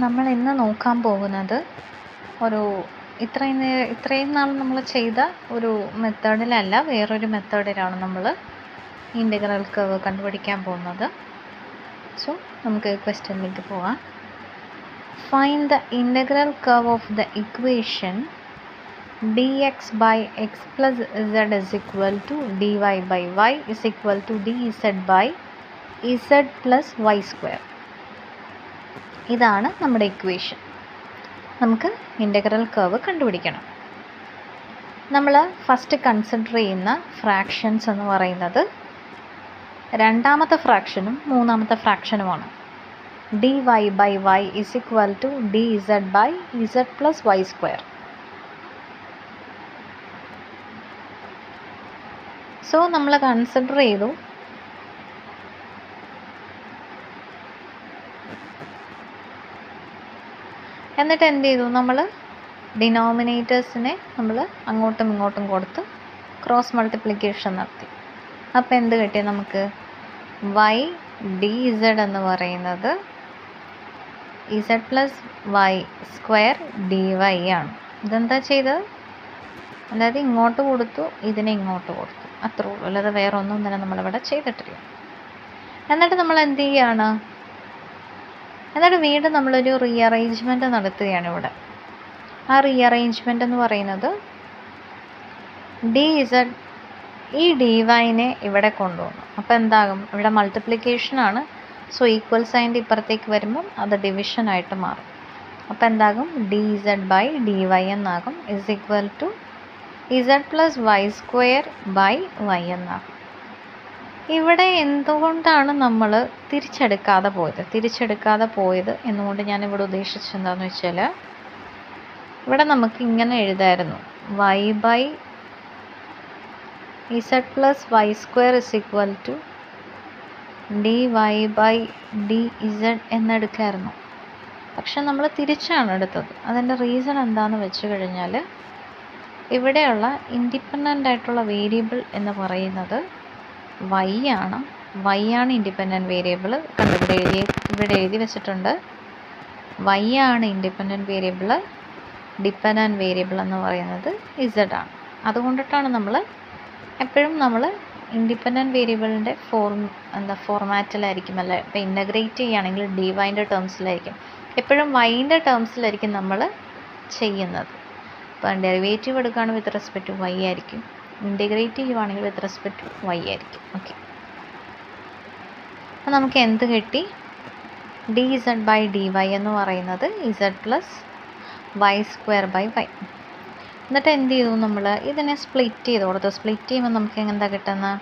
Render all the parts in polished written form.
നമ്മൾ ഇന്ന് നോക്കാൻ പോകുന്നത് ഇത്രയും നാൾ നമ്മൾ ചെയ്ത ഒരു മെത്തേഡിലല്ല, വേറൊരു മെത്തേഡിലാണ് നമ്മൾ ഇൻ്റഗ്രൽ കർവ് കണ്ടുപിടിക്കാൻ പോകുന്നത്. സോ നമുക്ക് ക്വസ്റ്റ്യനിലേക്ക് പോകാം. Find the integral curve of the equation dx by x plus z is equal to dy by y is equal to dz by z plus y square. ഇതാണ് നമ്മുടെ ഇക്വേഷൻ. നമുക്ക് integral curve കണ്ടുപിടിക്കണം. നമ്മൾ first consider ചെയ്യുന്ന fractions എന്ന് പറയുന്നത് രണ്ടാമത്തെ ഫ്രാക്ഷനും മൂന്നാമത്തെ ഫ്രാക്ഷനുമാണ്. dy by y is equal to dz by z plus y square. So നമ്മൾ കൺസിഡർ ചെയ്തു. എന്നിട്ട് എന്ത് ചെയ്തു? നമ്മൾ ഡിനോമിനേറ്റേഴ്സിനെ നമ്മൾ അങ്ങോട്ടും ഇങ്ങോട്ടും കൊടുത്ത് ക്രോസ് മൾട്ടിപ്ലിക്കേഷൻ നടത്തി. അപ്പോൾ എന്ത് കിട്ടി നമുക്ക്? y dz എന്ന് പറയുന്നത് z plus y square dy ആണ്. ഇതെന്താ ചെയ്തത്? അതായത് ഇങ്ങോട്ട് കൊടുത്തു, ഇതിനെ ഇങ്ങോട്ട് കൊടുത്തു, അത്രേ ഉള്ളൂ. അല്ലാതെ വേറെ ഒന്നും തന്നെ നമ്മളിവിടെ ചെയ്തിട്ടില്ല. എന്നിട്ട് നമ്മൾ എന്ത് ചെയ്യുകയാണ്? എന്നിട്ട് വീണ്ടും നമ്മളൊരു റീഅറേഞ്ച്മെൻറ്റ് നടത്തുകയാണ് ഇവിടെ. ആ റീഅറേഞ്ച്മെൻറ്റ് എന്ന് പറയുന്നത് ഈ dy നെ ഇവിടെ കൊണ്ടുപോകുന്നു. അപ്പോൾ എന്താകും? ഇവിടെ മൾട്ടിപ്ലിക്കേഷനാണ്. സോ ഈക്വൽ സൈൻ്റെ ഇപ്പുറത്തേക്ക് വരുമ്പം അത് ഡിവിഷനായിട്ട് മാറും. അപ്പോൾ എന്താകും? dz ബൈ dy എന്നാകും is equal to z plus y square by y എന്നാകും. ഇവിടെ എന്തുകൊണ്ടാണ് നമ്മൾ തിരിച്ചെടുക്കാതെ പോയത് എന്നുകൊണ്ട് ഞാനിവിടെ ഉദ്ദേശിച്ചത് എന്താണെന്ന് വെച്ചാൽ, ഇവിടെ നമുക്ക് ഇങ്ങനെ എഴുതായിരുന്നു, y by z plus y square is equal to dy by dz എന്നെടുക്കായിരുന്നു. പക്ഷെ നമ്മൾ തിരിച്ചാണ് എടുത്തത്. അതിൻ്റെ റീസൺ എന്താണെന്ന് വെച്ച് കഴിഞ്ഞാൽ, ഇവിടെയുള്ള ഇൻഡിപെൻഡൻ്റ് ആയിട്ടുള്ള വേരിയബിൾ എന്ന് പറയുന്നത് y ആണ്. y ആണ് ഇൻഡിപെൻഡൻറ്റ് വേരിയബിൾ. ഇവിടെ എഴുതി വെച്ചിട്ടുണ്ട്. y ആണ് ഇൻഡിപെൻഡൻറ്റ് വേരിയബിൾ. ഡിപെൻഡൻറ്റ് വേരിയബിൾ എന്ന് പറയുന്നത് z ആണ്. അതുകൊണ്ടിട്ടാണ് നമ്മൾ എപ്പോഴും ഇൻഡിപെൻഡൻറ്റ് വേരിയബിളിൻ്റെ ഫോർമാറ്റിലായിരിക്കും, അല്ല ഇപ്പോൾ ഇൻ്റഗ്രേറ്റ് ചെയ്യുകയാണെങ്കിൽ ഡിവൈൻ്റെ ടേംസിലായിരിക്കും, എപ്പോഴും വൈൻ്റെ ടേംസിലായിരിക്കും നമ്മൾ ചെയ്യുന്നത്. ഇപ്പം ഡെറിവേറ്റീവ് എടുക്കുകയാണെങ്കിൽ വിത്ത് റെസ്പെക്ട് ടു y ആയിരിക്കും, ഇൻ്റഗ്രേറ്റ് ചെയ്യുവാണെങ്കിൽ വിത്ത് റെസ്പെക്ട് ടു y ആയിരിക്കും. ഓക്കെ, അപ്പം നമുക്ക് എന്ത് കിട്ടി? dz ബൈ dy എന്ന് പറയുന്നത് z plus y square by y. എന്നിട്ട് എന്ത് ചെയ്തു? നമ്മൾ ഇതിനെ സ്പ്ലിറ്റ് ചെയ്ത് കൊടുത്തു. സ്പ്ലിറ്റ് ചെയ്യുമ്പോൾ നമുക്ക് എന്താ കിട്ടുന്നത്?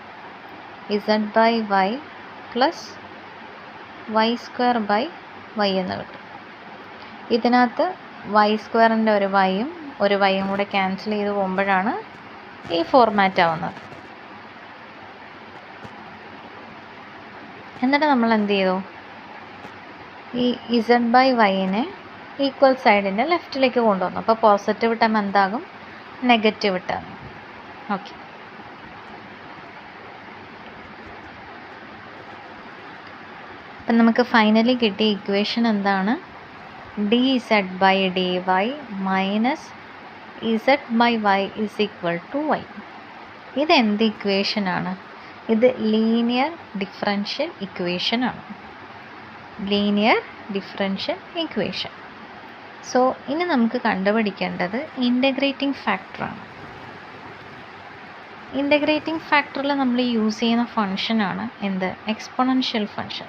z by y plus y square by y എന്ന് കിട്ടും. ഇതിനകത്ത് വൈ സ്ക്വയറിൻ്റെ ഒരു വൈയും കൂടെ ക്യാൻസൽ ചെയ്ത് പോകുമ്പോഴാണ് ഈ ഫോർമാറ്റ് ആവുന്നത്. എന്നിട്ട് നമ്മൾ എന്ത് ചെയ്തു? ഈ z ബൈ വൈനെ ഈക്വൽ സൈഡിൻ്റെ ലെഫ്റ്റിലേക്ക് കൊണ്ടുവന്നു. അപ്പോൾ പോസിറ്റീവ് ടേം എന്താകും? Negative term. ഓക്കെ, അപ്പം നമുക്ക് ഫൈനലി കിട്ടിയ ഇക്വേഷൻ എന്താണ്? dz by dy minus z by y is equal to y. ഇതെന്ത് ഇക്വേഷനാണ്? ഇത് ലീനിയർ ഡിഫറൻഷ്യൽ ഇക്വേഷനാണ്. Linear differential equation. സോ ഇനി നമുക്ക് കണ്ടുപിടിക്കേണ്ടത് ഇൻ്റഗ്രേറ്റിംഗ് ഫാക്ടറാണ്. ഇൻ്റഗ്രേറ്റിംഗ് ഫാക്ടറിൽ നമ്മൾ യൂസ് ചെയ്യുന്ന ഫംഗ്ഷനാണ് എന്ത്? Exponential function.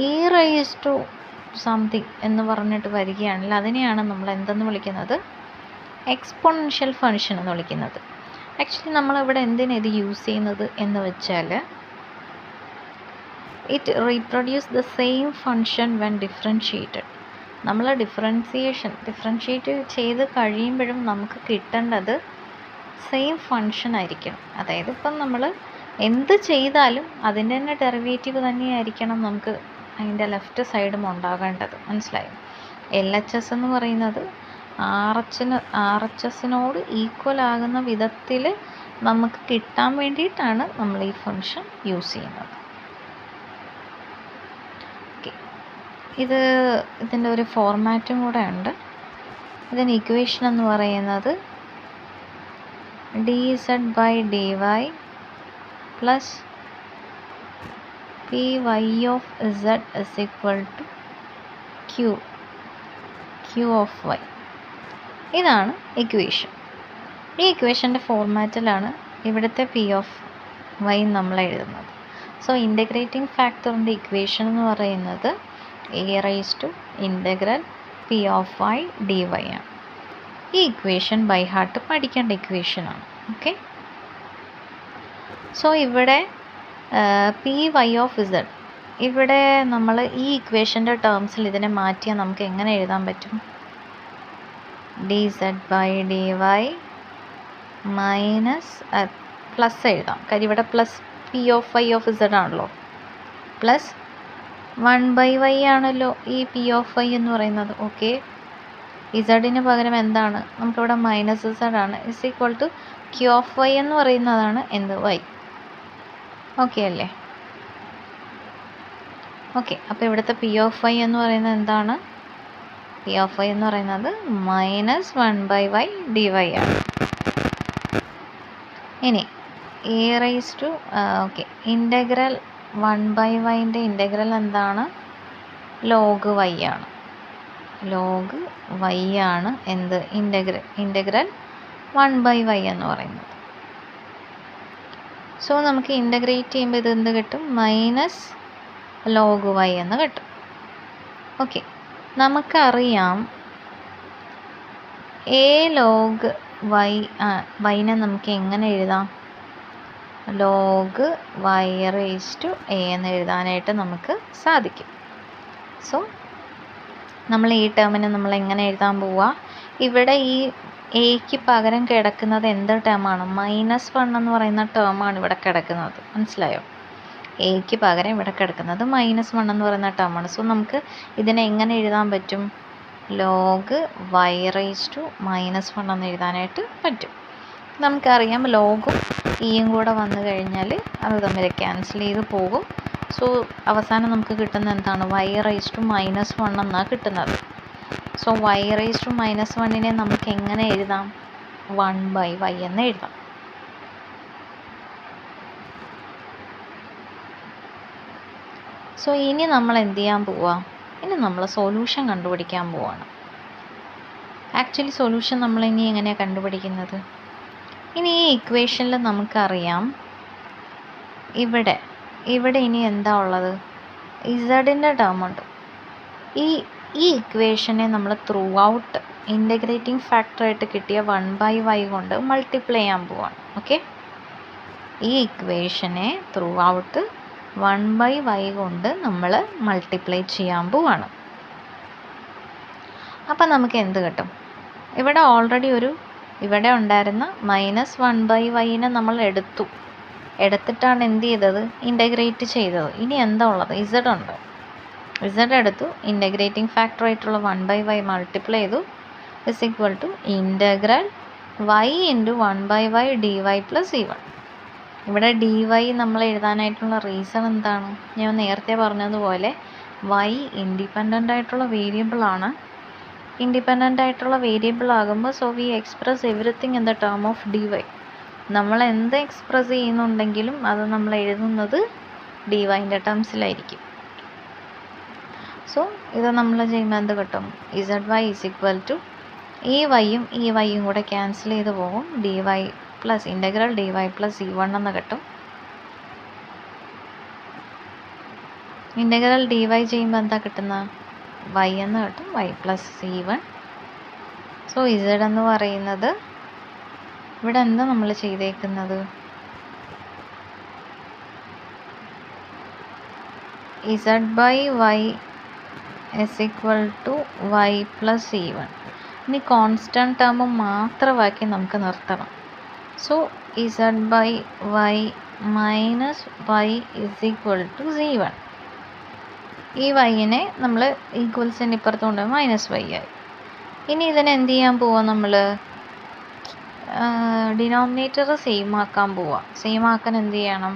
e raise to something എന്ന് പറഞ്ഞിട്ട് വരികയാണെങ്കിൽ അതിനെയാണ് നമ്മൾ എന്തെന്ന് വിളിക്കുന്നത്? എക്സ്പോണൻഷ്യൽ ഫംഗ്ഷൻ എന്ന് വിളിക്കുന്നത്. ആക്ച്വലി നമ്മളിവിടെ എന്തിനാണ് ഇത് യൂസ് ചെയ്യുന്നത് എന്ന് വെച്ചാൽ, it reproduce the same function when differentiated. നമ്മൾ ഡിഫറൻഷ്യേറ്റ് ചെയ്ത് കഴിയുമ്പോഴും നമുക്ക് കിട്ടേണ്ടത് സെയിം ഫംഗ്ഷൻ ആയിരിക്കണം. അതായത് ഇപ്പം നമ്മൾ എന്ത് ചെയ്താലും അതിൻ്റെ തന്നെ ഡെറിവേറ്റീവ് തന്നെയായിരിക്കണം നമുക്ക് അതിൻ്റെ ലെഫ്റ്റ് സൈഡും ഉണ്ടാകേണ്ടത്. മനസ്സിലായോ? LHS എന്ന് പറയുന്നത് RHSനോട് ഈക്വൽ ആകുന്ന വിധത്തിൽ നമുക്ക് കിട്ടാൻ വേണ്ടിയിട്ടാണ് നമ്മൾ ഈ ഫംഗ്ഷൻ യൂസ് ചെയ്യുന്നത്. ഓക്കെ, ഇതിൻ്റെ ഒരു ഫോർമാറ്റും കൂടെ ഉണ്ട്. ഇതിന് ഇക്വേഷൻ എന്ന് പറയുന്നത് dz/dy plus py of z is equal to q of y. ഇതാണ് ഇക്വേഷൻ. ഈ ഇക്വേഷൻ്റെ ഫോർമാറ്റിലാണ് ഇവിടുത്തെ p of y നമ്മൾ എഴുതുന്നത്. സോ ഇൻ്റഗ്രേറ്റിംഗ് ഫാക്ടറിൻ്റെ ഇക്വേഷൻ എന്ന് പറയുന്നത് a∫ p of y dy ആണ്. ഈ ഇക്വേഷൻ ബൈ ഹാർട്ട് പഠിക്കേണ്ട ഇക്വേഷനാണ്. ഓക്കെ, സോ ഇവിടെ py of z, ഇവിടെ നമ്മൾ ഈ ഇക്വേഷൻ്റെ ടേംസിൽ ഇതിനെ മാറ്റിയാൽ നമുക്ക് എങ്ങനെ എഴുതാൻ പറ്റും? dz/dy മൈനസ് പ്ലസ് എഴുതാം, കാര്യം ഇവിടെ പ്ലസ് py of z ആണല്ലോ, പ്ലസ് 1/y ആണല്ലോ ഈ p of y എന്ന് പറയുന്നത്. ഓക്കെ, ഇസഡിന് പകരം എന്താണ്? നമുക്കിവിടെ മൈനസ് z ആണ്, is equal to q of y എന്ന് പറയുന്നതാണ് എന്ത്? y. ഓക്കെ അല്ലേ? ഓക്കെ, അപ്പോൾ ഇവിടുത്തെ p of y എന്ന് പറയുന്നത് എന്താണ്? p of y എന്ന് പറയുന്നത് മൈനസ് 1/y dy ആണ്. ഇനി ഓക്കെ, ഇൻ്റഗ്രൽ 1/yൻ്റെ ഇൻ്റഗ്രൽ എന്താണ്? ലോഗ് y ആണ്. ലോഗ് y ആണ് എന്ത്? ഇൻ്റഗ്രൽ 1/y എന്ന് പറയുന്നത്. സോ നമുക്ക് ഇൻ്റഗ്രേറ്റ് ചെയ്യുമ്പോൾ ഇത് എന്ത് കിട്ടും? മൈനസ് ലോഗ് y എന്ന് കിട്ടും. ഓക്കെ, നമുക്കറിയാം a log y, yനെ നമുക്ക് എങ്ങനെ എഴുതാം? ലോഗ് y⁻a എന്ന് എഴുതാനായിട്ട് നമുക്ക് സാധിക്കും. സോ നമ്മൾ ഈ ടേമിനെ നമ്മൾ എങ്ങനെ എഴുതാൻ പോവുക? ഇവിടെ ഈ എക്ക് പകരം കിടക്കുന്നത് എന്ത് ടേമാണ്? -1 എന്ന് പറയുന്ന ടേമാണ് ഇവിടെ കിടക്കുന്നത്. മനസ്സിലായോ? എക്ക് പകരം ഇവിടെ കിടക്കുന്നത് -1 എന്ന് പറയുന്ന ടേമാണ്. സോ നമുക്ക് ഇതിനെ എങ്ങനെ എഴുതാൻ പറ്റും? ലോഗ് y⁻1 എന്ന് എഴുതാനായിട്ട് പറ്റും. നമുക്കറിയാം ലോഗും ഇയും കൂടെ വന്നു കഴിഞ്ഞാൽ അത് തമ്മിൽ ക്യാൻസൽ ചെയ്ത് പോകും. സോ അവസാനം നമുക്ക് കിട്ടുന്ന എന്താണ്? y⁻1 എന്നാണ് കിട്ടുന്നത്. സോ y⁻1നെ നമുക്ക് എങ്ങനെ എഴുതാം? 1/y എന്ന് എഴുതാം. സോ ഇനി നമ്മൾ എന്ത് ചെയ്യാൻ പോവുക? ഇനി നമ്മൾ സൊല്യൂഷൻ കണ്ടുപിടിക്കാൻ പോവുകയാണ്. ആക്ച്വലി സൊല്യൂഷൻ നമ്മൾ ഇനി എങ്ങനെയാണ് കണ്ടുപിടിക്കുന്നത്? ഇനി ഈ ഇക്വേഷനിൽ നമുക്കറിയാം ഇവിടെ ഇനി എന്താ ഉള്ളത്? ഇസഡിൻ്റെ ടേമുണ്ട്. ഈ ഇക്വേഷനെ നമ്മൾ ത്രൂ ഔട്ട് ഇൻ്റഗ്രേറ്റിംഗ് ഫാക്ടറായിട്ട് കിട്ടിയ 1/y കൊണ്ട് മൾട്ടിപ്ലൈ ചെയ്യാൻ പോവാണ്. ഓക്കെ, ഈ ഇക്വേഷനെ ത്രൂ ഔട്ട് 1/y കൊണ്ട് നമ്മൾ മൾട്ടിപ്ലൈ ചെയ്യാൻ പോവാണ്. അപ്പം നമുക്ക് എന്ത് കിട്ടും? ഇവിടെ ഓൾറെഡി ഇവിടെ ഉണ്ടായിരുന്ന -1/yനെ നമ്മൾ എടുത്തിട്ടാണ് എന്ത് ചെയ്തത്? ഇൻ്റഗ്രേറ്റ് ചെയ്തത്. ഇനി എന്താ ഉള്ളത്? ഇസഡ് ഉണ്ട്. ഇസഡ് എടുത്തു, ഇൻ്റഗ്രേറ്റിംഗ് ഫാക്ടറായിട്ടുള്ള 1/y മൾട്ടിപ്ലൈ ചെയ്തു, is equal to integral y × 1/y dy plus e1. ഇവിടെ dy നമ്മൾ എഴുതാനായിട്ടുള്ള റീസൺ എന്താണ്? ഞാൻ നേരത്തെ പറഞ്ഞതുപോലെ y ഇൻഡിപെൻഡൻ്റ് ആയിട്ടുള്ള വേരിയബിളാണ്. ഇൻഡിപെൻഡൻ്റ് ആയിട്ടുള്ള വേരിയബിൾ ആകുമ്പോൾ so we express everything in the term of dy. നമ്മൾ എന്ത് എക്സ്പ്രസ് ചെയ്യുന്നുണ്ടെങ്കിലും അത് നമ്മൾ എഴുതുന്നത് ഡിവൈൻ്റെ ടേംസിലായിരിക്കും. സോ ഇത് നമ്മൾ ചെയ്യുമ്പോൾ എന്ത് കിട്ടും? ZY ഈസ് ഈക്വൽ ടു ഈ വൈയും കൂടെ ക്യാൻസൽ ചെയ്ത് പോകും. dy plus integral dy plus e1 എന്ന് കിട്ടും. ഇൻ്റഗ്രൽ dy ചെയ്യുമ്പോൾ എന്താ കിട്ടുന്നത്? y എന്ന് കിട്ടും, y plus e1. So z എന്ന് പറയുന്നത് ഇവിടെ എന്താ നമ്മൾ ചെയ്തേക്കുന്നത്? z/y is equal to y plus e1. ഇനി കോൺസ്റ്റൻറ്റ് ടേം മാത്രമാക്കി നമുക്ക് നിർത്തണം. So z/y minus y is equal to z1. ഈ വൈനെ നമ്മൾ ഈക്വൽസിന് ഇപ്പുറത്ത് കൊണ്ടുപോയി -y ആയി. ഇനി ഇതിനെ എന്ത് ചെയ്യാൻ പോവാം? നമ്മൾ ഡിനോമിനേറ്റർ സെയിം ആക്കാൻ പോവാം. സെയിം ആക്കാൻ എന്ത് ചെയ്യണം?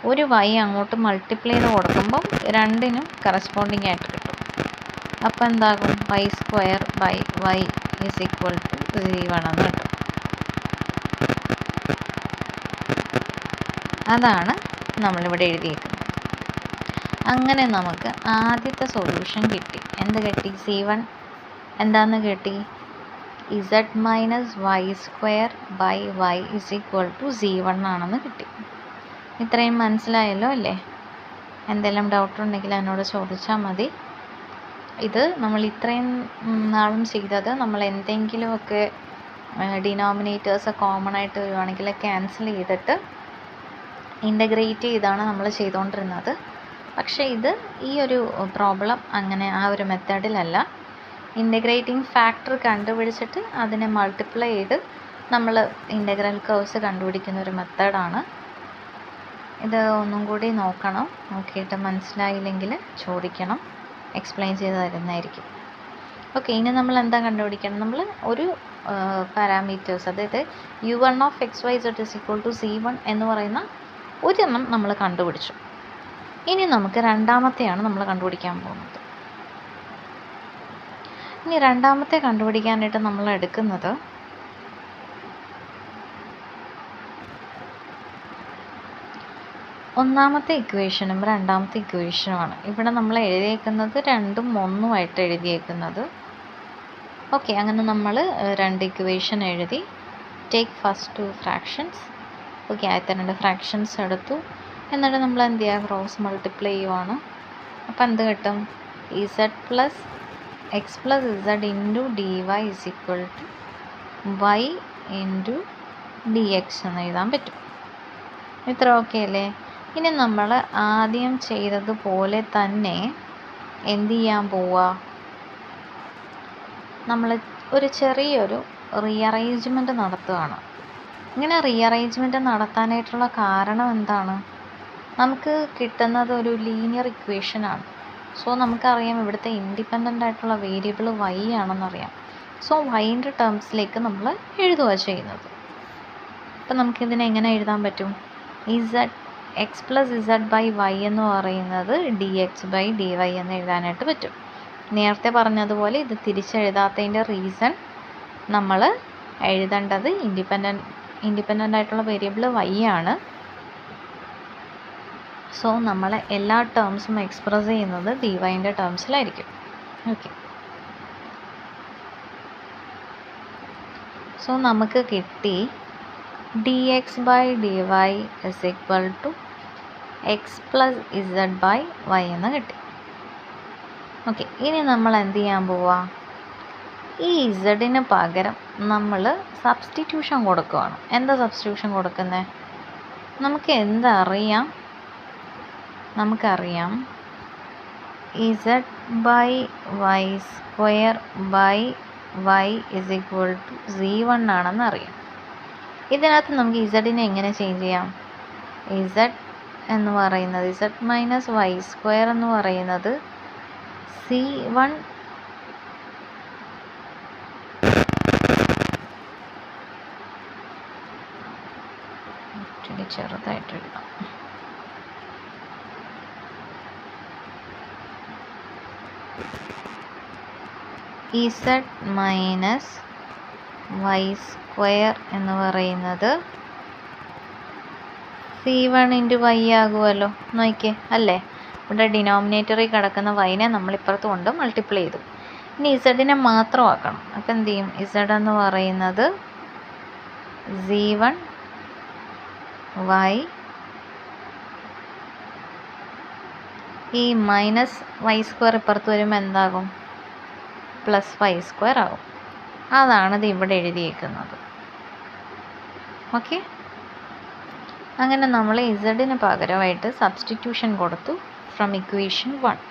ഒരു y അങ്ങോട്ട് മൾട്ടിപ്ലൈ ചെയ്ത് കൊടുക്കുമ്പം രണ്ടിനും കറസ്പോണ്ടിങ് ആയിട്ട് കിട്ടും. അപ്പോൾ എന്താകും? y² by y is equal to 1 എന്ന് കിട്ടും. അതാണ് നമ്മളിവിടെ എഴുതിയേക്കുന്നത്. അങ്ങനെ നമുക്ക് ആദ്യത്തെ സൊല്യൂഷൻ കിട്ടി. എന്ത് കിട്ടി? C1 എന്താണെന്ന് കിട്ടി? z minus y² by y is equal to 0 ആണെന്ന് കിട്ടി. ഇത്രയും മനസ്സിലായല്ലോ അല്ലേ? എന്തെങ്കിലും ഡൗട്ട് ഉണ്ടെങ്കിൽ എന്നോട് ചോദിച്ചാൽ മതി. ഇത് നമ്മൾ ഇത്രയും നാളും ചെയ്തത് നമ്മൾ എന്തെങ്കിലുമൊക്കെ ഡിനോമിനേറ്റേഴ്സ് കോമൺ ആയിട്ട് വരുവാണെങ്കിൽ ക്യാൻസൽ ചെയ്തിട്ട് ഇൻ്റഗ്രേറ്റ് ചെയ്താണ് നമ്മൾ ചെയ്തുകൊണ്ടിരുന്നത്. പക്ഷേ ഇത് ഈ ഒരു പ്രോബ്ലം അങ്ങനെ ആ ഒരു മെത്തേഡിലല്ല. ഇൻ്റഗ്രേറ്റിംഗ് ഫാക്ടർ കണ്ടുപിടിച്ചിട്ട് അതിനെ മൾട്ടിപ്ലൈ ചെയ്ത് നമ്മൾ ഇൻ്റഗ്രൽ കർവ്സ് കണ്ടുപിടിക്കുന്ന ഒരു മെത്തേഡാണ്. ഇത് ഒന്നും കൂടി നോക്കണം. നോക്കിയിട്ട് മനസ്സിലായില്ലെങ്കിൽ ചോദിക്കണം, എക്സ്പ്ലെയിൻ ചെയ്ത് തരുന്നതായിരിക്കും. ഓക്കെ, ഇനി നമ്മൾ എന്താ കണ്ടുപിടിക്കണം? നമ്മൾ ഒരു പാരാമീറ്റേഴ്സ്, അതായത് u1 of xyz is equal to c1 എന്ന് പറയുന്ന ഒരെണ്ണം നമ്മൾ കണ്ടുപിടിച്ചു. ഇനി നമുക്ക് രണ്ടാമത്തെയാണ് നമ്മൾ കണ്ടുപിടിക്കാൻ പോകുന്നത്. ഇനി രണ്ടാമത്തെ കണ്ടുപിടിക്കാനായിട്ട് നമ്മൾ എടുക്കുന്നത് ഒന്നാമത്തെ ഇക്വേഷനും രണ്ടാമത്തെ ഇക്വേഷനുമാണ്. ഇവിടെ നമ്മൾ എഴുതിയേക്കുന്നത് 2ഉം 1ഉം ആയിട്ട് എഴുതിയേക്കുന്നത്. ഓക്കെ, അങ്ങനെ നമ്മൾ രണ്ട് ഇക്വേഷൻ എഴുതി. Take first 2 fractions. ഓക്കെ, ആദ്യത്തെ 2 ഫ്രാക്ഷൻസ് എടുത്തു. എന്നിട്ട് നമ്മൾ എന്ത് ചെയ്യുക? ക്രോസ് മൾട്ടിപ്ലൈ ചെയ്യുവാണ്. അപ്പോൾ എന്ത് കിട്ടും? z plus x plus z into dy is equal to y into dx എന്ന് എഴുതാൻ പറ്റും. ഇത്ര ഓക്കെ അല്ലേ? ഇനി നമ്മൾ ആദ്യം ചെയ്തതുപോലെ തന്നെ എന്ത് ചെയ്യാൻ പോവുക? നമ്മൾ ഒരു ചെറിയൊരു റീഅറേഞ്ച്മെൻറ്റ് നടത്തുകയാണ്. ഇങ്ങനെ റീഅറേഞ്ച്മെൻറ്റ് നടത്താനായിട്ടുള്ള കാരണം എന്താണ്? നമുക്ക് കിട്ടുന്നത് ഒരു ലീനിയർ ഇക്വേഷനാണ്. സോ നമുക്കറിയാം ഇവിടുത്തെ ഇൻഡിപെൻഡൻ്റ് ആയിട്ടുള്ള വേരിയബിൾ y ആണെന്നറിയാം. സോ വൈൻ്റെ ടേംസിലേക്ക് നമ്മൾ എഴുതുക ചെയ്യുന്നത്. അപ്പം നമുക്കിതിനെ എങ്ങനെ എഴുതാൻ പറ്റും? X plus z by y എന്ന് പറയുന്നത് dx ബൈ dy എന്ന് എഴുതാനായിട്ട് പറ്റും. നേരത്തെ പറഞ്ഞതുപോലെ ഇത് തിരിച്ചെഴുതാത്തതിൻ്റെ റീസൺ നമ്മൾ എഴുതേണ്ടത് ഇൻഡിപെൻഡൻ്റ് ആയിട്ടുള്ള വേരിയബിൾ y ആണ്. സോ നമ്മൾ എല്ലാ ടേംസും എക്സ്പ്രസ് ചെയ്യുന്നത് ഡിവൈൻ്റെ ടേംസിലായിരിക്കും. ഓക്കെ, സോ നമുക്ക് കിട്ടി dx by dy is equal to x plus z by y എന്ന് കിട്ടി. ഓക്കെ, ഇനി നമ്മൾ എന്ത് ചെയ്യാൻ പോവാ? ഈ ഇസഡിന് പകരം നമ്മൾ സബ്സ്റ്റിറ്റ്യൂഷൻ കൊടുക്കുകയാണ്. എന്താ സബ്സ്റ്റിറ്റ്യൂഷൻ കൊടുക്കുന്നത്? നമുക്ക് എന്തറിയാം? നമുക്കറിയാം z by y square by y is equal to z1 ആണെന്ന് അറിയാം. ഇതിനകത്ത് നമുക്ക് ഇസഡിനെ എങ്ങനെ ചേഞ്ച് ചെയ്യാം? ഇസഡ് എന്ന് പറയുന്നത് ഇസഡ് മൈനസ് വൈ സ്ക്വയർ എന്ന് പറയുന്നത് c1 ചെറുതായിട്ട് എഴുതാം. ഇസഡ് മൈനസ് വൈ സ്ക്വയർ എന്ന് പറയുന്നത് c1 ഇൻറ്റു വൈ ആകുമല്ലോ. നോക്കിയേ അല്ലേ? ഇവിടെ ഡിനോമിനേറ്ററിൽ കിടക്കുന്ന വൈനെ നമ്മളിപ്പുറത്ത് കൊണ്ട് മൾട്ടിപ്ലൈ ചെയ്തു. ഇനി ഇസഡിനെ മാത്രം ആക്കണം. അപ്പം എന്ത് ചെയ്യും? ഇസഡ് എന്ന് പറയുന്നത് z1 വൈ, ഈ മൈനസ് വൈ സ്ക്വയർ ഇപ്പുറത്ത് വരുമ്പോൾ എന്താകും? പ്ലസ് വൈ സ്ക്വയർ ആകും. അതാണിത് ഇവിടെ എഴുതിയേക്കുന്നത്. ഓക്കെ, അങ്ങനെ നമ്മൾ ഇസഡിന് പകരമായിട്ട് സബ്സ്റ്റിറ്റ്യൂഷൻ കൊടുത്തു ഫ്രം ഇക്വേഷൻ 1.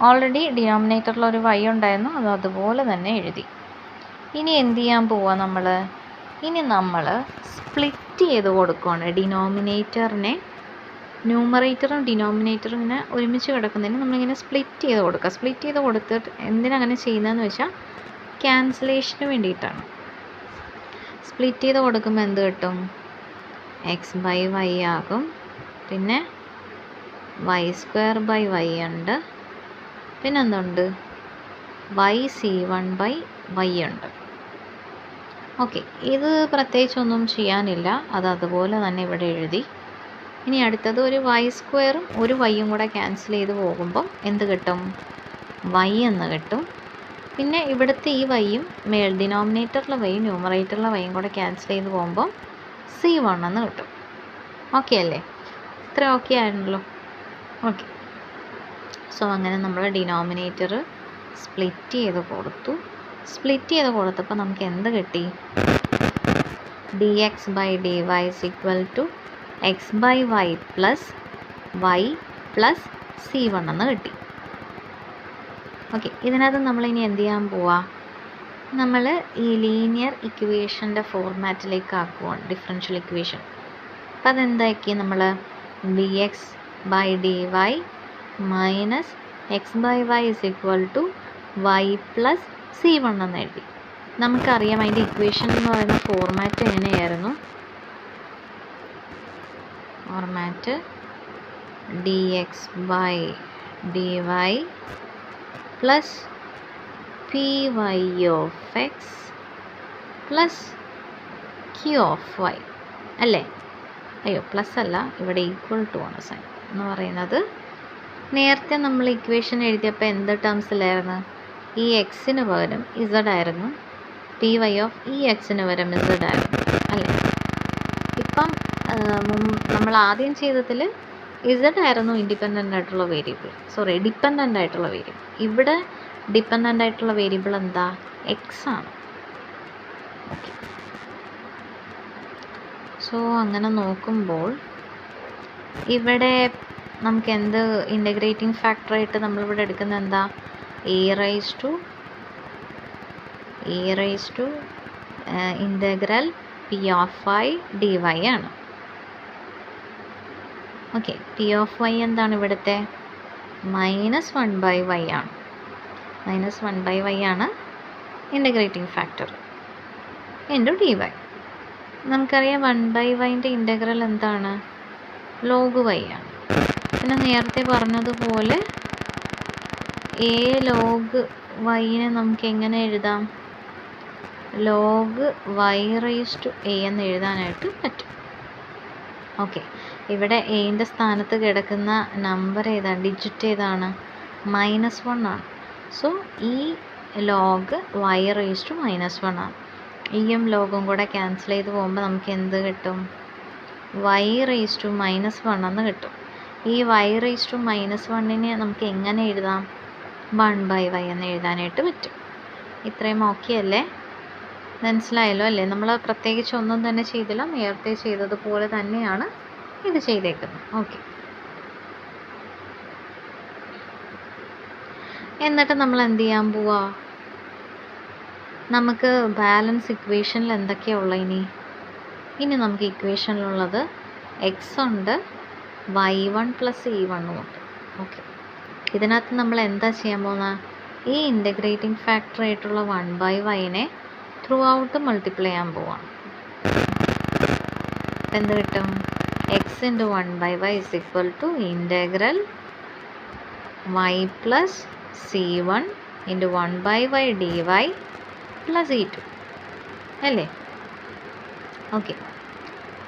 ഓൾറെഡി ഡിനോമിനേറ്ററിൽ ഒരു വൈ ഉണ്ടായിരുന്നു, അത് അതുപോലെ തന്നെ എഴുതി. ഇനി എന്ത് ചെയ്യാൻ പോവുക നമ്മൾ? ഇനി നമ്മൾ സ്പ്ലിറ്റ് ചെയ്ത് കൊടുക്കുകയാണ് ഡിനോമിനേറ്ററിനെ. ന്യൂമറേറ്ററും ഡിനോമിനേറ്ററും ഇങ്ങനെ ഒരുമിച്ച് കിടക്കുന്നതിന് നമ്മളിങ്ങനെ സ്പ്ലിറ്റ് ചെയ്ത് കൊടുക്കുക. സ്പ്ലിറ്റ് ചെയ്ത് കൊടുത്തിട്ട് എന്തിനങ്ങനെ ചെയ്യുന്നതെന്ന് വെച്ചാൽ ക്യാൻസലേഷന് വേണ്ടിയിട്ടാണ്. സ്പ്ലിറ്റ് ചെയ്ത് കൊടുക്കുമ്പോൾ എന്ത് കിട്ടും? എക്സ് ബൈ വൈ ആകും. പിന്നെ y² ഉണ്ട്, പിന്നെ എന്തുണ്ട്, yc1/y ഉണ്ട്. ഓക്കെ, ഇത് പ്രത്യേകിച്ചൊന്നും ചെയ്യാനില്ല, അത് അതുപോലെ തന്നെ ഇവിടെ എഴുതി. ഇനി അടുത്തത് ഒരു y² ഒരു വൈയും കൂടെ ക്യാൻസൽ ചെയ്ത് പോകുമ്പം എന്ത് കിട്ടും, y എന്ന് കിട്ടും. പിന്നെ ഇവിടുത്തെ ഈ വൈയും ഡിനോമിനേറ്ററിലെ വൈയും ന്യൂമറേറ്ററിലെ വൈയും കൂടെ ക്യാൻസൽ ചെയ്ത് പോകുമ്പം c1 എന്ന് കിട്ടും. ഓക്കെ അല്ലേ? ഇത്ര ഓക്കെ ആയിരുന്നല്ലോ. ഓക്കെ, സോ അങ്ങനെ നമ്മൾ ഡിനോമിനേറ്റർ സ്പ്ലിറ്റ് ചെയ്ത് കൊടുത്തു. സ്പ്ലിറ്റ് ചെയ്ത് കൊടുത്തപ്പോൾ നമുക്ക് എന്ത് കിട്ടി, dx/dy = x/y + y + c1 എന്ന് കിട്ടി. ഓക്കെ, ഇതിനകത്ത് നമ്മളിനി എന്ത് ചെയ്യാൻ പോവാ, നമ്മൾ ഈ ലീനിയർ ഇക്വേഷൻ്റെ ഫോർമാറ്റിലേക്ക് ആക്കുവാണ് ഡിഫറൻഷ്യൽ ഇക്വേഷൻ. അപ്പം അതെന്താക്കി, നമ്മൾ dx/dy - x/y = y + c1 എന്ന് എഴുതി. നമുക്കറിയാം അതിൻ്റെ ഇക്വേഷൻ എന്ന് പറയുന്ന ഫോർമാറ്റ് എങ്ങനെയായിരുന്നു, ഫോർമാറ്റ് dx/dy + py(x) + q(y) അല്ലേ? അയ്യോ, പ്ലസ് അല്ല, ഇവിടെ ഈക്വൽ ടു ആണ് സൈൻ എന്ന് പറയുന്നത്. നേരത്തെ നമ്മൾ ഇക്വേഷൻ എഴുതിയപ്പോൾ എന്ത് ടേംസിലായിരുന്നു, ഈ എക്സിന് പകരം ഇസഡ് ആയിരുന്നു, py(x)ന് പകരം ഇസഡ് ആയിരുന്നു അല്ലേ? ഇപ്പം നമ്മൾ ആദ്യം ചെയ്തതിൽ ഇസഡ് ആയിരുന്നു ഡിപ്പെൻഡൻ്റ് ആയിട്ടുള്ള വേരിയബിൾ. ഇവിടെ ഡിപ്പെൻഡൻ്റ് ആയിട്ടുള്ള വേരിയബിൾ എന്താ, എക്സ് ആണ്. ഓക്കെ, സോ അങ്ങനെ നോക്കുമ്പോൾ ഇവിടെ നമുക്ക് എന്ത് ഇൻ്റഗ്രേറ്റിംഗ് ഫാക്ടറായിട്ട് നമ്മളിവിടെ എടുക്കുന്നത് എന്താ, e raised to integral p(i) dy ആണ്. ഓക്കെ, p(y) എന്താണ് ഇവിടുത്തെ, -1/y ആണ്. -1/y ആണ് ഇൻ്റഗ്രേറ്റിംഗ് ഫാക്ടർ ഇൻറ്റു dy. നമുക്കറിയാം 1/yൻ്റെ ഇൻ്റഗ്രൽ എന്താണ്, log y ആണ്. പിന്നെ നേരത്തെ പറഞ്ഞതുപോലെ a log yനെ നമുക്ക് എങ്ങനെ എഴുതാം, log y raised to a എന്ന് എഴുതാനായിട്ട് പറ്റും. ഓക്കെ, ഇവിടെ എൻ്റെ സ്ഥാനത്ത് കിടക്കുന്ന നമ്പർ ഏതാണ്, ഡിജിറ്റ് ഏതാണ്, -1 ആണ്. സോ ഈ log y raised to -1 ആണ്. ഈയും ലോഗും കൂടെ ക്യാൻസൽ ചെയ്ത് പോകുമ്പോൾ നമുക്ക് എന്ത് കിട്ടും, y raised to -1 എന്ന് കിട്ടും. ഈ y raised to -1നെ നമുക്ക് എങ്ങനെ എഴുതാം, 1/y എന്ന് എഴുതാനായിട്ട് പറ്റും. ഇത്രയും ഓക്കെ അല്ലേ, മനസ്സിലായല്ലോ അല്ലേ? നമ്മൾ പ്രത്യേകിച്ച് ഒന്നും തന്നെ ചെയ്തില്ല, നേരത്തെ ചെയ്തതുപോലെ തന്നെയാണ് ഇത് ചെയ്തേക്കുന്നത്. ഓക്കെ, എന്നിട്ട് നമ്മൾ എന്ത് ചെയ്യാൻ പോവാ, നമുക്ക് ബാലൻസ് ഇക്വേഷനിൽ എന്തൊക്കെയാണ് ഉള്ളത്, ഇനി നമുക്ക് ഇക്വേഷനിലുള്ളത് എക്സ് ഉണ്ട്, y1 + e1 ഉണ്ട്. ഓക്കെ, ഇതിനകത്ത് നമ്മൾ എന്താ ചെയ്യാൻ പോകുന്നത്, ഈ ഇൻ്റഗ്രേറ്റിംഗ് ഫാക്ടർ ആയിട്ടുള്ള 1/yനെ ത്രൂ ഔട്ട് മൾട്ടിപ്ലൈ ചെയ്യാൻ പോവാണ്. എന്ത് കിട്ടും, x × 1/y = integral y + c1 × 1/y dy + e2 അല്ലേ? ഓക്കെ,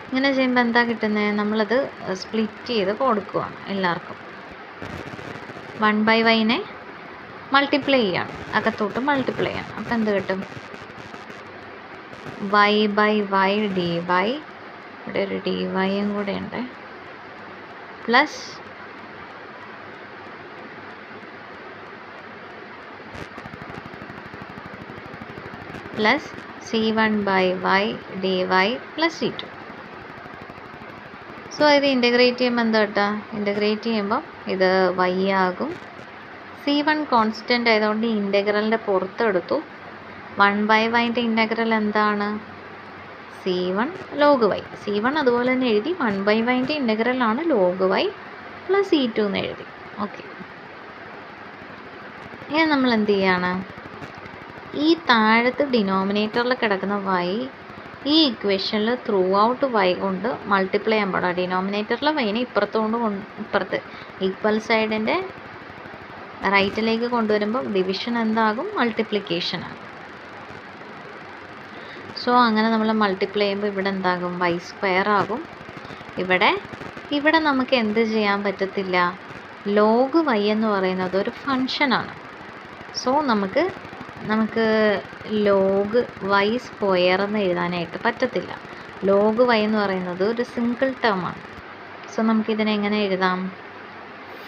ഇങ്ങനെ ചെയ്യുമ്പോൾ എന്താ കിട്ടുന്നത്, നമ്മളത് സ്പ്ലിറ്റ് ചെയ്ത് കൊടുക്കുകയാണ് എല്ലാവർക്കും. 1/yനെ മൾട്ടിപ്ലൈ ചെയ്യാണ്, അകത്തോട്ട് മൾട്ടിപ്ലൈ ചെയ്യണം. അപ്പം എന്ത് കിട്ടും, y/y dy, ഇവിടെ ഒരു dyയും കൂടെ ഉണ്ട്, plus c1/y dy + c2. So ഇത് ഇൻ്റഗ്രേറ്റ് ചെയ്യുമ്പോൾ എന്താ കേട്ടോ, ഇൻ്റഗ്രേറ്റ് ചെയ്യുമ്പോൾ ഇത് y ആകും. c1 കോൺസ്റ്റൻ്റ് ആയതുകൊണ്ട് ഈ ഇൻ്റഗ്രലിൻ്റെ പുറത്തെടുത്തു. 1/yൻ്റെ ഇൻ്റഗ്രൽ എന്താണ്, c1 log y. c1 അതുപോലെ തന്നെ എഴുതി, 1/yൻ്റെ ഇൻ്റഗ്രലാണ് log y + e2 എന്ന് എഴുതി. ഓക്കെ, ഇനി നമ്മൾ എന്ത് ചെയ്യാണ്, ഈ താഴത്ത് ഡിനോമിനേറ്ററിൽ കിടക്കുന്ന y ഈ ഇക്വേഷനിൽ ത്രൂ ഔട്ട് വൈ കൊണ്ട് മൾട്ടിപ്ലൈ ചെയ്യാൻ പാടില്ല. ഡിനോമിനേറ്ററിലെ വൈനെ ഇപ്പുറത്ത് ഈക്വൽ സൈഡിൻ്റെ റൈറ്റിലേക്ക് കൊണ്ടുവരുമ്പോൾ ഡിവിഷൻ എന്താകും? മൾട്ടിപ്ലിക്കേഷനാണ്. സോ അങ്ങനെ നമ്മൾ മൾട്ടിപ്ലൈ ചെയ്യുമ്പോൾ ഇവിടെ എന്താകും? y² ആകും. ഇവിടെ നമുക്ക് എന്ത് ചെയ്യാൻ പറ്റത്തില്ല? ലോഗ് y എന്ന് പറയുന്നത് ഒരു ഫങ്ഷനാണ്. സോ നമുക്ക് ലോഗ് y² എന്ന് എഴുതാനായിട്ട് പറ്റത്തില്ല. ലോഗ് y എന്ന് പറയുന്നത് ഒരു സിംഗിൾ ടേം ആണ്. സോ നമുക്കിതിനെ എങ്ങനെ എഴുതാം?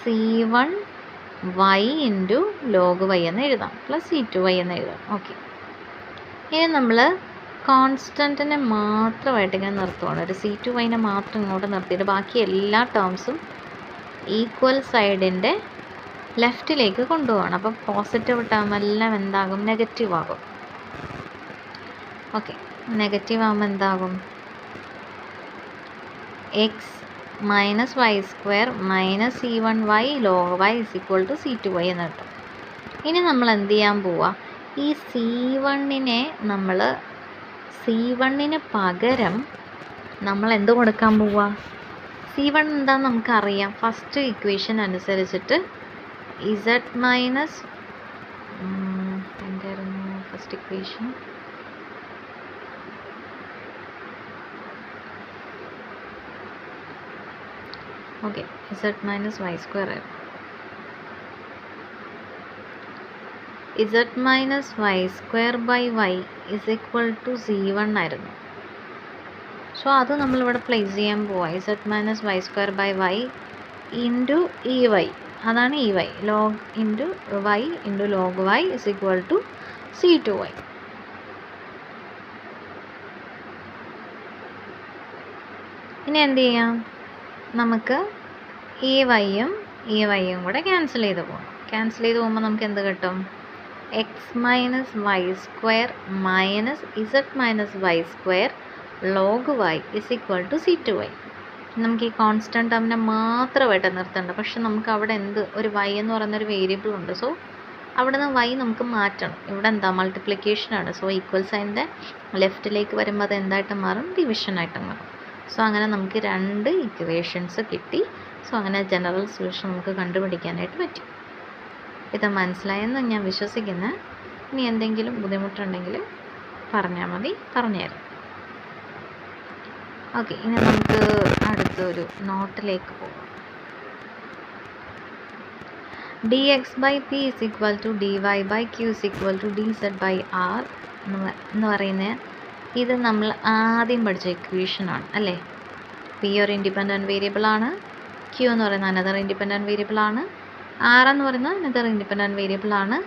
c1y ഇൻറ്റു ലോഗ് y എന്ന് എഴുതാം, പ്ലസ് c2y എന്ന് എഴുതാം. ഓക്കെ, ഇനി നമ്മൾ കോൺസ്റ്റൻറ്റിനെ മാത്രമായിട്ട് ഇങ്ങനെ നിർത്തുവാണ്. ഒരു c2yനെ മാത്രം ഇങ്ങോട്ട് നിർത്തിയിട്ട് ബാക്കി എല്ലാ ടേംസും ഈക്വൽ സൈഡിൻ്റെ ലെഫ്റ്റിലേക്ക് കൊണ്ടുപോകണം. അപ്പം പോസിറ്റീവ് ടേം എല്ലാം എന്താകും? നെഗറ്റീവ് ആകും. ഓക്കെ, നെഗറ്റീവ് ആകുമ്പോൾ എന്താകും? x minus y² minus c1y log y is equal to c2y എന്ന് കിട്ടും. ഇനി നമ്മൾ എന്ത് ചെയ്യാൻ പോവുക? ഈ c1ന് പകരം നമ്മൾ എന്ത് കൊടുക്കാൻ പോവുക? c1 എന്താണെന്ന് നമുക്കറിയാം. ഫസ്റ്റ് ഇക്വേഷൻ അനുസരിച്ചിട്ട് z മൈനസ് എന്തായിരുന്നു first equation? Okay, z minus y² ആയിരുന്നു. z minus y² by y is equal to c1 ആയിരുന്നു. സോ അത് നമ്മളിവിടെ പ്ലേസ് ചെയ്യാൻ പോവാം. z minus y² by y into y, അതാണ് y. Log into y into log y is equal to c2y. ഇനി എന്ത് ചെയ്യാം? നമുക്ക് y-യും കൂടെ ക്യാൻസൽ ചെയ്ത് പോകണം. ക്യാൻസൽ ചെയ്ത് പോകുമ്പോൾ നമുക്ക് എന്ത് കിട്ടും? x minus y² minus z minus y² log y is equal to c2y. നമുക്ക് ഈ കോൺസ്റ്റൻറ്റ് ടേമിനെ മാത്രമായിട്ട് നിർത്തേണ്ട. പക്ഷെ നമുക്ക് അവിടെ ഒരു y എന്ന് പറയുന്നൊരു വേരിയബിൾ ഉണ്ട്. സോ അവിടെ നിന്ന് y നമുക്ക് മാറ്റണം. ഇവിടെ എന്താ? മൾട്ടിപ്ലിക്കേഷനാണ്. സോ ഈക്വൽ സൈനിൻ്റെ ലെഫ്റ്റിലേക്ക് വരുമ്പോൾ അത് എന്തായിട്ട് മാറും? ഡിവിഷനായിട്ട് മാറും. സോ അങ്ങനെ നമുക്ക് 2 ഇക്വേഷൻസ് കിട്ടി. സോ അങ്ങനെ ജനറൽ സൊല്യൂഷൻ നമുക്ക് കണ്ടുപിടിക്കാനായിട്ട് പറ്റും. ഇത് മനസ്സിലായെന്ന് ഞാൻ വിശ്വസിക്കുന്നു. ഇനി എന്തെങ്കിലും ബുദ്ധിമുട്ടുണ്ടെങ്കിൽ പറഞ്ഞാൽ മതി, പറഞ്ഞുതരാം. ഓക്കെ, ഇനി നമുക്ക് അടുത്തൊരു നോട്ടിലേക്ക് പോകാം. dx by p is equal to dy by q is equal to dz by r എന്ന് പറയുന്നത് ഇത് നമ്മൾ ആദ്യം പഠിച്ച ഇക്വേഷനാണ് അല്ലേ? p ഒരു ഇൻഡിപെൻഡൻറ്റ് വേരിയബിൾ ആണ്, q എന്ന് പറയുന്നത് അനദർ ഇൻഡിപെൻഡൻറ്റ് വേരിയബിൾ ആണ്, r എന്ന് പറയുന്നത് അനദർ ഇൻഡിപെൻഡൻറ്റ് വേരിയബിൾ ആണ്.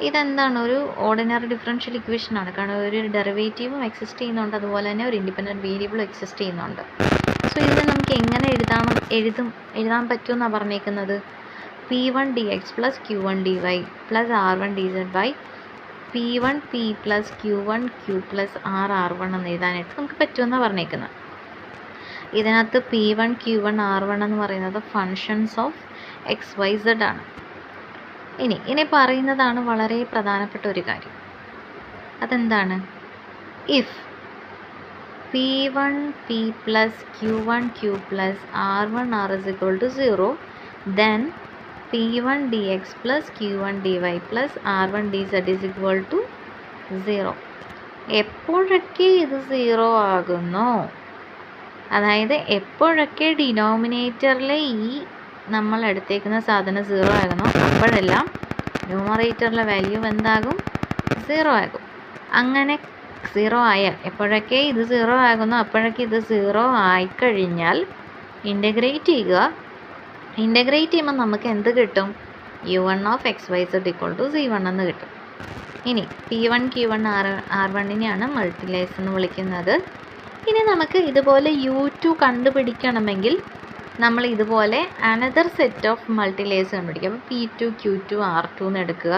ഇതെന്താണ്? ഒരു ഓർഡിനറി ഡിഫറൻഷ്യൽ ഇക്വേഷൻ ആണ്. കാരണം ഒരു ഡെറിവേറ്റീവും എക്സിസ്റ്റ് ചെയ്യുന്നുണ്ട്, അതുപോലെ തന്നെ ഒരു ഇൻഡിപെൻഡൻറ്റ് വേരിയബിളും എക്സിസ്റ്റ് ചെയ്യുന്നുണ്ട്. സോ ഇതിനെ നമുക്ക് എങ്ങനെ എഴുതാൻ പറ്റുമെന്നാണ് പറഞ്ഞേക്കുന്നത്? p1 dx plus q1 dy plus r1 dz by p1 p plus q1 q plus r1 എന്ന് എഴുതാനായിട്ട് നമുക്ക് പറ്റുമെന്നാണ് പറഞ്ഞേക്കുന്നത്. ഇതിനകത്ത് p1 q1 r1 എന്ന് പറയുന്നത് ഫങ്ഷൻസ് ഓഫ് xyz ആണ്. ഇനി പറയുന്നതാണ് വളരെ പ്രധാനപ്പെട്ട ഒരു കാര്യം. അതെന്താണ്? If p1 p plus q1 q plus r1 r is equal to 0 then p1 dx plus q1 dy plus r1 dz is equal to 0. എപ്പോഴൊക്കെ ഇത് 0 ആകുന്നോ, അതായത് എപ്പോഴൊക്കെ ഡിനോമിനേറ്ററിലെ ഈ നമ്മൾ എടുത്തേക്കുന്ന സാധനം 0 ആകുന്നോ അപ്പോഴെല്ലാം ന്യൂമറേറ്ററിലെ വാല്യൂ എന്താകും? 0 ആകും. അങ്ങനെ 0 ആയാൽ എപ്പോഴൊക്കെ ഇത് 0 ആകുന്നോ അപ്പോഴൊക്കെ ഇത് 0 ആയിക്കഴിഞ്ഞാൽ ഇൻ്റഗ്രേറ്റ് ചെയ്യുമ്പോൾ നമുക്ക് എന്ത് കിട്ടും? u1 of xyz equal to c1 എന്ന് കിട്ടും. ഇനി p1 q1 r1നെയാണ് മൾട്ടിപ്ലൈസ് എന്ന് വിളിക്കുന്നത്. ഇനി നമുക്ക് ഇതുപോലെ u2 കണ്ടുപിടിക്കണമെങ്കിൽ നമ്മൾ ഇതുപോലെ അനദർ സെറ്റ് ഓഫ് മൾട്ടിപ്ലൈസ് കണ്ടുപിടിക്കും. അപ്പോൾ p2 q2 r2 എന്ന് എടുക്കുക.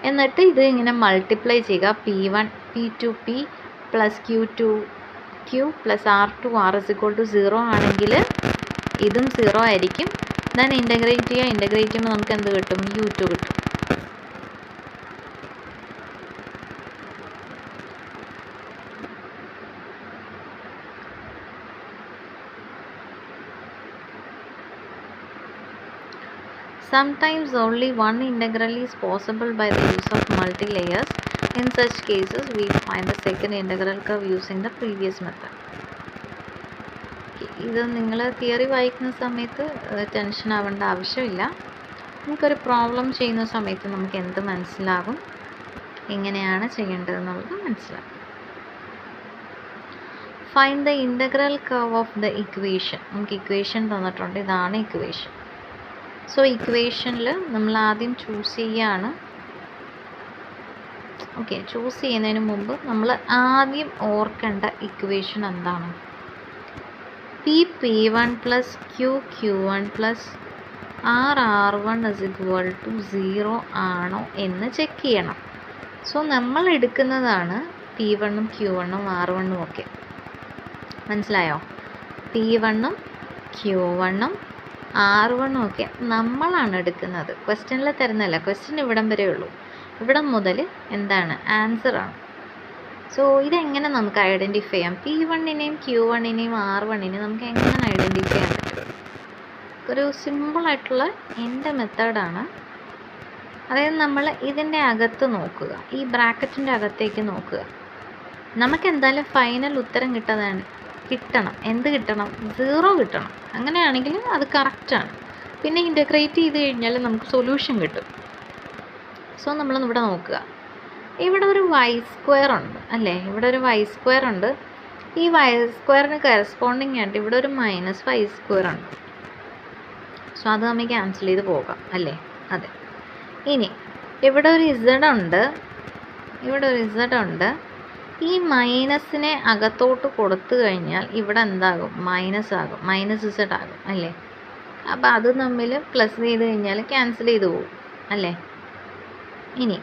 എന്നിട്ട് ഇത് ഇങ്ങനെ മൾട്ടിപ്ലൈ ചെയ്യുക. p2 p plus q2 q plus r2 r is equal to 0 ആണെങ്കിൽ ഇതും 0 ആയിരിക്കും. ദെൻ ഇൻ്റഗ്രേറ്റ് ചെയ്യുമ്പോൾ നമുക്ക് എന്ത് കിട്ടും? u2 കിട്ടും. Sometimes only one integral is possible by the use of multi-layers. In such cases, we find the second integral curve using the previous method. ഇത് നിങ്ങൾ തിയറി വായിക്കുന്ന സമയത്ത് ടെൻഷൻ ആവേണ്ട ആവശ്യമില്ല. നമുക്കൊരു പ്രോബ്ലം ചെയ്യുന്ന സമയത്ത് നമുക്ക് എന്ത് മനസ്സിലാകും, എങ്ങനെയാണ് ചെയ്യേണ്ടതെന്നുള്ളത് മനസ്സിലാകും. Find the integral curve of the equation. നമുക്ക് ഇക്വേഷൻ തന്നിട്ടുണ്ട്, ഇതാണ് ഇക്വേഷൻ. സോ ഇക്വേഷനിൽ നമ്മൾ ആദ്യം ചൂസ് ചെയ്യുകയാണ്. ഓക്കെ, ചൂസ് ചെയ്യുന്നതിന് മുമ്പ് നമ്മൾ ആദ്യം ഓർക്കേണ്ട ഇക്വേഷൻ എന്താണ്? P1 plus Q1 plus R1 is equal to 0 ആണോ എന്ന് ചെക്ക് ചെയ്യണം. സോ നമ്മൾ എടുക്കുന്നതാണ് P1ഉം Q1ഉം R1ഉം ഒക്കെ. മനസ്സിലായോ? P1ഉം Q1ഉം R1ഉം ഒക്കെ നമ്മളാണ് എടുക്കുന്നത്. ക്വസ്റ്റ്യനിൽ തരുന്നതല്ല. ക്വസ്റ്റ്യൻ ഇവിടം വരെ ഉള്ളൂ. ഇവിടം മുതൽ എന്താണ്? ആൻസറാണ്. സോ ഇതെങ്ങനെ നമുക്ക് ഐഡൻറ്റിഫൈ ചെയ്യാം? P1നെയും Q1നെയും R1നെയും നമുക്ക് എങ്ങനെ ഐഡൻറ്റിഫൈ ചെയ്യാൻ പറ്റും? ഒരു സിമ്പിളായിട്ടുള്ള എൻ്റെ മെത്തേഡാണ്. അതായത് നമ്മൾ ഇതിൻ്റെ അകത്ത് നോക്കുക, ഈ ബ്രാക്കറ്റിൻ്റെ അകത്തേക്ക് നോക്കുക. നമുക്ക് എന്തായാലും ഫൈനൽ ഉത്തരം കിട്ടണം. എന്ത് കിട്ടണം? 0 കിട്ടണം. അങ്ങനെയാണെങ്കിൽ അത് കറക്റ്റാണ്. പിന്നെ ഇൻ്റഗ്രേറ്റ് ചെയ്ത് കഴിഞ്ഞാൽ നമുക്ക് സൊല്യൂഷൻ കിട്ടും. സോ നമ്മളിവിടെ നോക്കുക. ഇവിടെ ഒരു y² ഉണ്ട് അല്ലേ? ഇവിടെ ഒരു y² ഉണ്ട്. ഈ y² കറസ്പോണ്ടിങ് ആയിട്ട് ഇവിടെ ഒരു -y² ഉണ്ട്. സോ അത് നമ്മൾ ക്യാൻസൽ ചെയ്ത് പോകാം അല്ലേ? അതെ. ഇനി ഇവിടെ ഒരു z ഉണ്ട്, ഇവിടെ ഒരു z ഉണ്ട്. ഈ മൈനസിനെ അകത്തോട്ട് കൊടുത്തു കഴിഞ്ഞാൽ ഇവിടെ എന്താകും? മൈനസ് ആകും, -z ആകും അല്ലേ? അപ്പോൾ അത് തമ്മിൽ പ്ലസ് ചെയ്ത് കഴിഞ്ഞാൽ ക്യാൻസൽ ചെയ്ത് പോകും അല്ലേ? ഇനി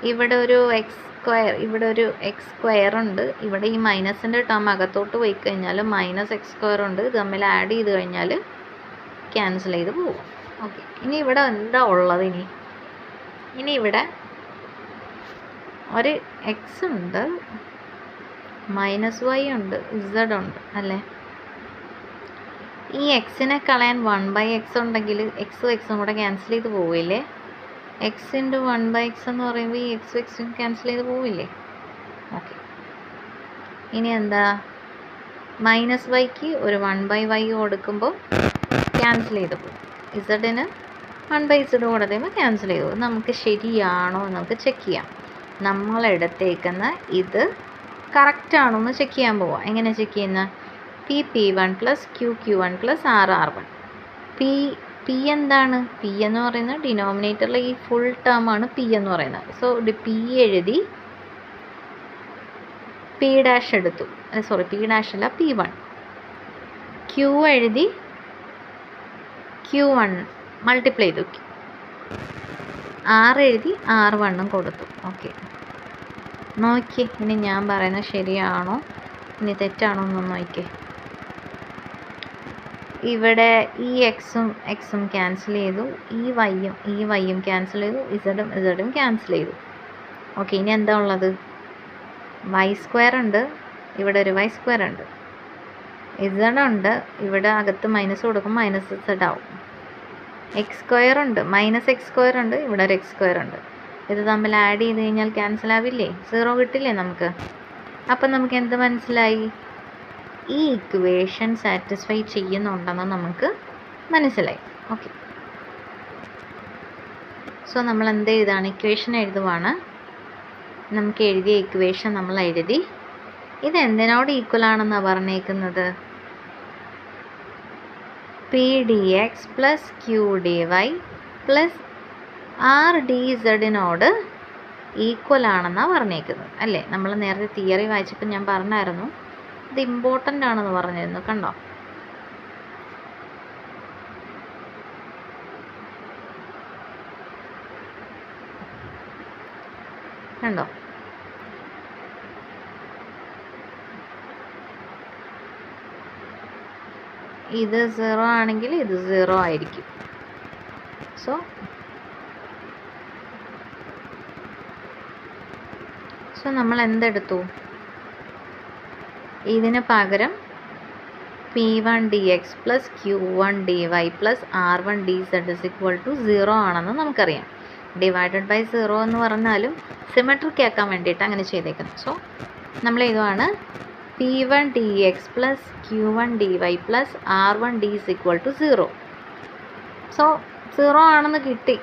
ഇവിടെ ഒരു x², ഇവിടെ ഒരു x² ഉണ്ട്. ഇവിടെ ഈ മൈനസിൻ്റെ ടേം അകത്തോട്ട് പോയി കഴിഞ്ഞാൽ -x² ഉണ്ട്. ഇത് തമ്മിൽ ആഡ് ചെയ്ത് കഴിഞ്ഞാൽ ക്യാൻസൽ ചെയ്ത് പോകും. ഓക്കെ, ഇനി ഇവിടെ എന്താ ഉള്ളത്? ഇനി ഇവിടെ ഒരു x ഉണ്ട്, -y ഉണ്ട്, z ഉണ്ട് അല്ലേ? ഈ എക്സിനെ കളയാൻ 1/x ഉണ്ടെങ്കിൽ x കൂടെ ക്യാൻസൽ ചെയ്ത് പോവില്ലേ? x × 1/x എന്ന് പറയുമ്പോൾ ഈ x ക്യാൻസൽ ചെയ്ത് പോവില്ലേ? ഓക്കെ, ഇനി എന്താ? -yക്ക് ഒരു 1/y കൊടുക്കുമ്പോൾ ക്യാൻസൽ ചെയ്ത് പോകും. ഇസഡിന് 1/z കൊടുക്കുമ്പോൾ ക്യാൻസൽ ചെയ്ത് പോകും. നമുക്ക് ശരിയാണോ എന്ന് നമുക്ക് ചെക്ക് ചെയ്യാം. നമ്മളെടുത്തേക്കുന്ന ഇത് കറക്റ്റാണോ എന്ന് ചെക്ക് ചെയ്യാൻ പോവാം. എങ്ങനെ ചെക്ക് ചെയ്യുന്ന? P1 plus Q1 plus R1. P എന്താണ്? P എന്ന് പറയുന്നത് ഡിനോമിനേറ്ററിലെ ഈ ഫുൾ ടേം ആണ് P എന്ന് പറയുന്നത്. സോ P എഴുതി, P' എടുത്തു. സോറി, P' അല്ല, P1. Q എഴുതി, Q1 മൾട്ടിപ്ലൈ ചെയ്തു. R എഴുതി, R1 കൊടുത്തു. ഓക്കെ, നോക്കിയേ. ഇനി ഞാൻ പറയുന്നത് ശരിയാണോ ഇനി തെറ്റാണോ എന്നൊന്ന് നോക്കിയേ. ഇവിടെ ഈ എക്സും ക്യാൻസൽ ചെയ്തു, ഈ വൈയും ക്യാൻസൽ ചെയ്തു, ഇസഡും ക്യാൻസൽ ചെയ്തു. ഓക്കെ, ഇനി എന്താ ഉള്ളത്? y² ഉണ്ട്, ഇവിടെ ഒരു y² ഉണ്ട്, z ഉണ്ട്, ഇവിടെ അകത്ത് മൈനസ് കൊടുക്കും, -z ആവും. x² ഉണ്ട്, -x² ഉണ്ട്, ഇവിടെ ഒരു x² ഉണ്ട്. ഇത് തമ്മിൽ ആഡ് ചെയ്ത് കഴിഞ്ഞാൽ ക്യാൻസൽ ആവില്ലേ? 0 കിട്ടില്ലേ നമുക്ക്? അപ്പം നമുക്ക് എന്ത് മനസ്സിലായി? ഈ ഇക്വേഷൻ സാറ്റിസ്ഫൈ ചെയ്യുന്നുണ്ടെന്ന് നമുക്ക് മനസ്സിലായി. ഓക്കെ, സോ നമ്മൾ എന്ത് എഴുതാണ്? ഇക്വേഷൻ എഴുതുവാണ്. നമുക്ക് എഴുതിയ ഇക്വേഷൻ നമ്മൾ എഴുതി. ഇത് എന്തിനോട് ഈക്വൽ ആണെന്നാണ് പറഞ്ഞേക്കുന്നത്? Pdx plus Qdy plus Rdz equal ആണെന്നാണ് പറഞ്ഞേക്കുന്നത് അല്ലേ? നമ്മൾ നേരത്തെ തിയറി വായിച്ചപ്പോൾ ഞാൻ പറഞ്ഞായിരുന്നു ഇത് ഇമ്പോർട്ടൻ്റ് ആണെന്ന് പറഞ്ഞിരുന്നു. കണ്ടോ? കണ്ടോ? ഇത് 0 ആണെങ്കിൽ ഇത് 0 ആയിരിക്കും. സോ നമ്മൾ എന്തെടുത്തു? ഇതിന് പകരം P P1 dx plus Q1 dy plus R1 dz is equal to 0 ആണെന്ന് നമുക്കറിയാം. ഡിവൈഡഡ് ബൈ 0 എന്ന് പറഞ്ഞാലും സിമെട്രിക് ആക്കാൻ വേണ്ടിയിട്ട് അങ്ങനെ ചെയ്തേക്കുന്നത്. സോ നമ്മൾ എഴുതുവാണ് P1 dx plus Q1 dy plus R1 d is equal to 0. So 0 ആണെന്ന് കിട്ടി.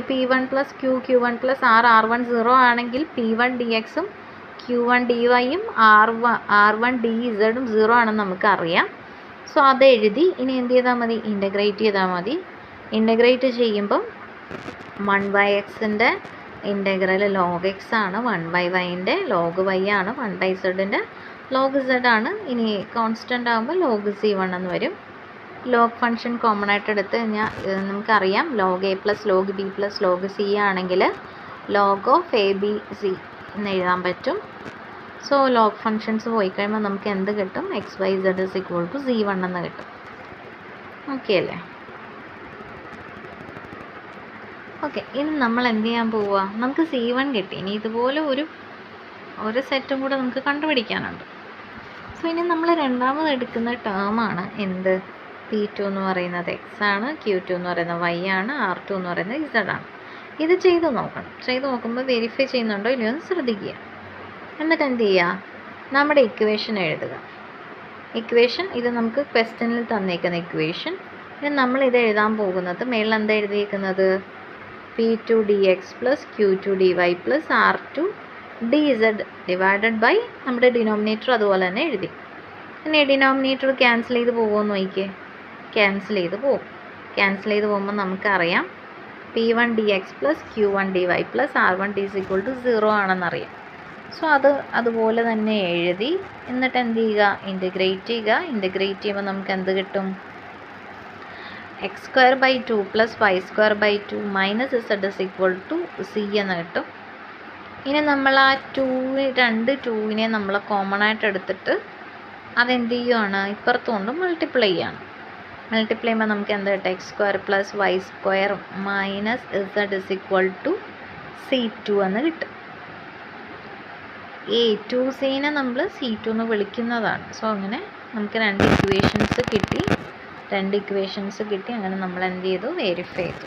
P1 plus Q1 plus R1 0 ആണെങ്കിൽ P1 dxഉം Q1 dyയും R1 dzഉം 0 ആണെന്ന് നമുക്കറിയാം. സോ അത് എഴുതി ഇനി എന്ത് ചെയ്താൽ മതി? ഇൻ്റഗ്രേറ്റ് ചെയ്താൽ മതി. ഇൻ്റഗ്രേറ്റ് ചെയ്യുമ്പം 1/xൻ്റെ ഇൻ്റഗ്രൽ log x ആണ്, 1/yൻ്റെ log y ആണ്, 1/zൻ്റെ log z ആണ്. ഇനി കോൺസ്റ്റൻ്റ് ആകുമ്പോൾ log c1 എന്ന് വരും. ലോഗ് ഫംഗ്ഷൻ കോമൺ ആയിട്ട് എടുത്ത് കഴിഞ്ഞാൽ നമുക്കറിയാം log a plus log b plus log c ആണെങ്കിൽ log of a b c എന്ന് എഴുതാൻ പറ്റും. സോ ലോഗ് ഫങ്ഷൻസ് പോയി കഴിയുമ്പോൾ നമുക്ക് എന്ത് കിട്ടും? X y z is equal to c1 എന്ന് കിട്ടും. ഓക്കെ അല്ലേ? ഓക്കെ, ഇനി നമ്മൾ എന്ത് ചെയ്യാൻ പോവുക? നമുക്ക് c1 കിട്ടി. ഇനി ഇതുപോലെ ഒരു സെറ്റും കൂടെ നമുക്ക് കണ്ടുപിടിക്കാനുണ്ട്. സോ ഇനി നമ്മൾ രണ്ടാമത് എടുക്കുന്ന ടേമാണ് എന്ത്? P2 എന്ന് പറയുന്നത് എക്സ് ആണ്, Q2 എന്ന് പറയുന്നത് വൈ ആണ്, R2 എന്ന് പറയുന്നത് ഇസഡ് ആണ്. ഇത് ചെയ്ത് നോക്കണം. ചെയ്ത് നോക്കുമ്പോൾ വെരിഫൈ ചെയ്യുന്നുണ്ടോ ഇല്ലയോ എന്ന് ശ്രദ്ധിക്കുക. എന്നിട്ട് എന്ത് ചെയ്യുക? നമ്മുടെ ഇക്വേഷൻ എഴുതുക. ഇക്വേഷൻ ഇത് നമുക്ക് ക്വസ്റ്റ്യനിൽ തന്നേക്കുന്ന ഇക്വേഷൻ. ഇനി നമ്മളിത് എഴുതാൻ പോകുന്നത് മേളിൽ എന്താ എഴുതിയിരിക്കുന്നത്? P2 dx plus Q2 dy plus R2 dz divided by നമ്മുടെ ഡിനോമിനേറ്റർ അതുപോലെ തന്നെ എഴുതി. ഇനി ഡിനോമിനേറ്റർ ക്യാൻസൽ ചെയ്ത് പോകുമോ നോക്കിയേ. ക്യാൻസൽ ചെയ്ത് പോകും. ക്യാൻസൽ ചെയ്ത് പോകുമ്പോൾ നമുക്കറിയാം P1 dx plus Q1 dy plus R1 d is equal to 0 ആണെന്നറിയാം. സോ അതുപോലെ തന്നെ എഴുതി. എന്നിട്ട് എന്ത് ചെയ്യുക? ഇൻ്റഗ്രേറ്റ് ചെയ്യുക. ഇൻ്റഗ്രേറ്റ് ചെയ്യുമ്പോൾ നമുക്ക് എന്ത് കിട്ടും? x² 2 plus y² 2 minus z is equal to c എന്ന് കിട്ടും. ഇനി നമ്മൾ ആ രണ്ട് 2നെ നമ്മൾ കോമൺ ആയിട്ട് എടുത്തിട്ട് അതെന്ത് ചെയ്യുകയാണ്? ഇപ്പുറത്തുകൊണ്ട് മൾട്ടിപ്ലൈ ചെയ്യാണ്. മൾട്ടിപ്ലൈ ചെയ്യുമ്പോൾ നമുക്ക് എന്താ കിട്ടും? x² plus y² minus z is equal to c2 എന്ന് കിട്ടും. A2cനെ നമ്മൾ C2 എന്ന് വിളിക്കുന്നതാണ്. സോ അങ്ങനെ നമുക്ക് രണ്ട് ഇക്വേഷൻസ് കിട്ടി. അങ്ങനെ നമ്മൾ എന്ത് ചെയ്തു? വെരിഫൈ ചെയ്തു.